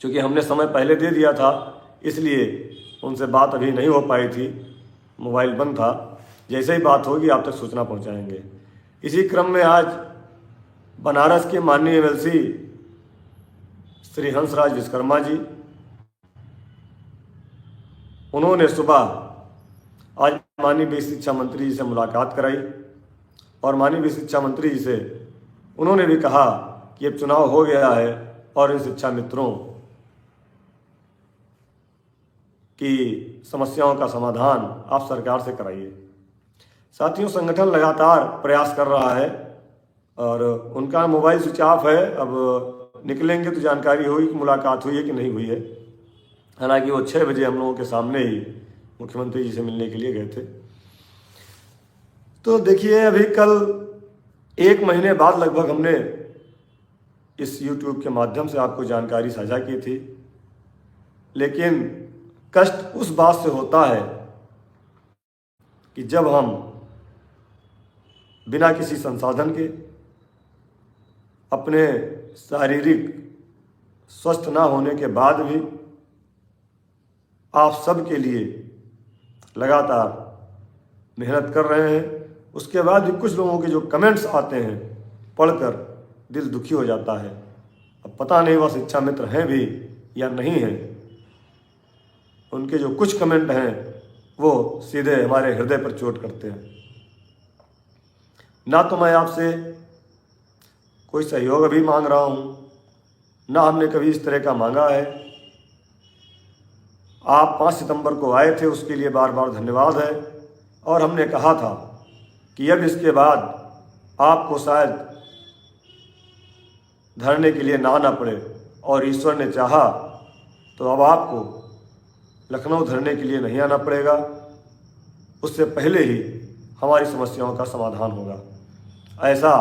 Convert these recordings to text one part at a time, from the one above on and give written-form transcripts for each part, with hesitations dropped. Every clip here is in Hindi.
क्योंकि हमने समय पहले दे दिया था, इसलिए उनसे बात अभी नहीं हो पाई थी, मोबाइल बंद था। जैसे ही बात होगी आप तक सूचना पहुंचाएंगे। इसी क्रम में आज बनारस के माननीय एमएलसी श्री हंसराज विश्वकर्मा जी, उन्होंने सुबह आज माननीय वित्त शिक्षा मंत्री जी से मुलाकात कराई और माननीय वित्त शिक्षा मंत्री जी से उन्होंने भी कहा कि अब चुनाव हो गया है और इन शिक्षा मित्रों की समस्याओं का समाधान आप सरकार से कराइए। साथियों, संगठन लगातार प्रयास कर रहा है और उनका मोबाइल स्विच ऑफ है। अब निकलेंगे तो जानकारी होगी कि मुलाकात हुई है कि नहीं हुई है। हालांकि वो 6 बजे हम लोगों के सामने ही मुख्यमंत्री जी से मिलने के लिए गए थे। तो देखिए, अभी कल 1 महीने बाद लगभग हमने इस YouTube के माध्यम से आपको जानकारी साझा की थी, लेकिन कष्ट उस बात से होता है कि जब हम बिना किसी संसाधन के, अपने शारीरिक स्वस्थ ना होने के बाद भी आप सब के लिए लगातार मेहनत कर रहे हैं, उसके बाद भी कुछ लोगों के जो कमेंट्स आते हैं पढ़कर दिल दुखी हो जाता है। अब पता नहीं वह शिक्षा मित्र हैं भी या नहीं हैं। उनके जो कुछ कमेंट हैं वो सीधे हमारे हृदय पर चोट करते हैं। ना तो मैं आपसे कोई सहयोग अभी मांग रहा हूँ, ना हमने कभी इस तरह का मांगा है। आप 5 सितंबर को आए थे, उसके लिए बार बार धन्यवाद है। और हमने कहा था कि अब इसके बाद आपको शायद धरने के लिए ना आना पड़े, और ईश्वर ने चाहा तो अब आपको लखनऊ धरने के लिए नहीं आना पड़ेगा। उससे पहले ही हमारी समस्याओं का समाधान होगा। ऐसा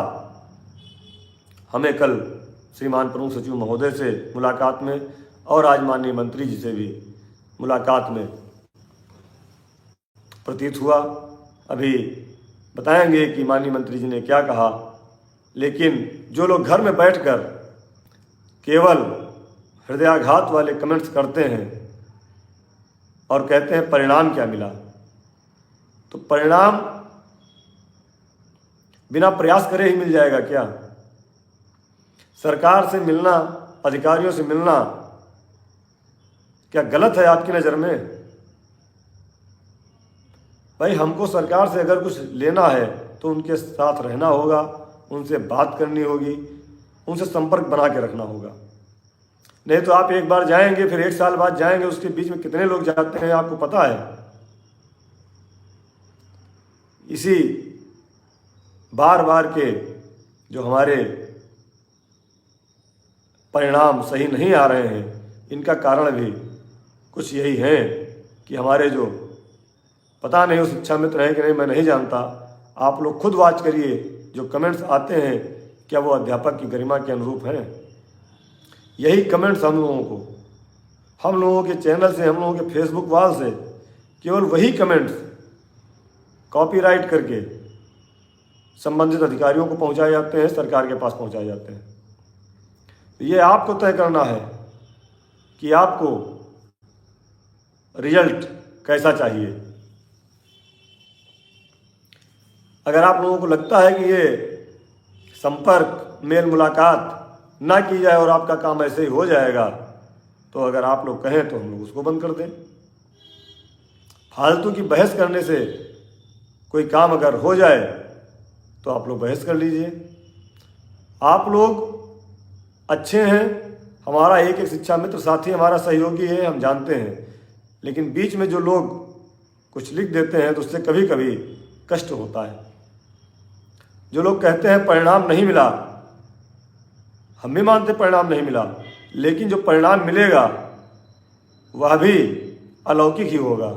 हमें कल श्रीमान प्रमुख सचिव महोदय से मुलाकात में और आज माननीय मंत्री जी से भी मुलाकात में प्रतीत हुआ। अभी बताएंगे कि माननीय मंत्री जी ने क्या कहा, लेकिन जो लोग घर में बैठकर केवल हृदयाघात वाले कमेंट्स करते हैं और कहते हैं परिणाम क्या मिला, तो परिणाम बिना प्रयास करे ही मिल जाएगा क्या? सरकार से मिलना, अधिकारियों से मिलना क्या गलत है आपकी नज़र में? भाई, हमको सरकार से अगर कुछ लेना है तो उनके साथ रहना होगा, उनसे बात करनी होगी, उनसे संपर्क बना के रखना होगा। नहीं तो आप एक बार जाएंगे, फिर 1 साल बाद जाएंगे, उसके बीच में कितने लोग जाते हैं आपको पता है। इसी बार बार के जो हमारे परिणाम सही नहीं आ रहे हैं, इनका कारण भी कुछ यही है कि हमारे जो पता नहीं वो शिक्षा मित्र हैं कि नहीं, मैं नहीं जानता। आप लोग खुद वाच करिए, जो कमेंट्स आते हैं क्या वो अध्यापक की गरिमा के अनुरूप हैं? यही कमेंट्स हम लोगों के चैनल से, हम लोगों के फेसबुक वॉल से, केवल वही कमेंट्स कॉपीराइट करके संबंधित अधिकारियों को पहुंचाए जाते हैं, सरकार के पास पहुंचाए जाते हैं। ये आपको तय करना है कि आपको रिजल्ट कैसा चाहिए। अगर आप लोगों को लगता है कि ये संपर्क, मेल मुलाकात ना की जाए और आपका काम ऐसे ही हो जाएगा, तो अगर आप लोग कहें तो हम लोग उसको बंद कर दें। फालतू की बहस करने से कोई काम अगर हो जाए तो आप लोग बहस कर लीजिए। आप लोग अच्छे हैं, हमारा एक एक शिक्षा मित्र साथी हमारा सहयोगी है, हम जानते हैं, लेकिन बीच में जो लोग कुछ लिख देते हैं तो उससे कभी कभी कष्ट होता है। जो लोग कहते हैं परिणाम नहीं मिला, हम भी मानते परिणाम नहीं मिला, लेकिन जो परिणाम मिलेगा वह भी अलौकिक ही होगा।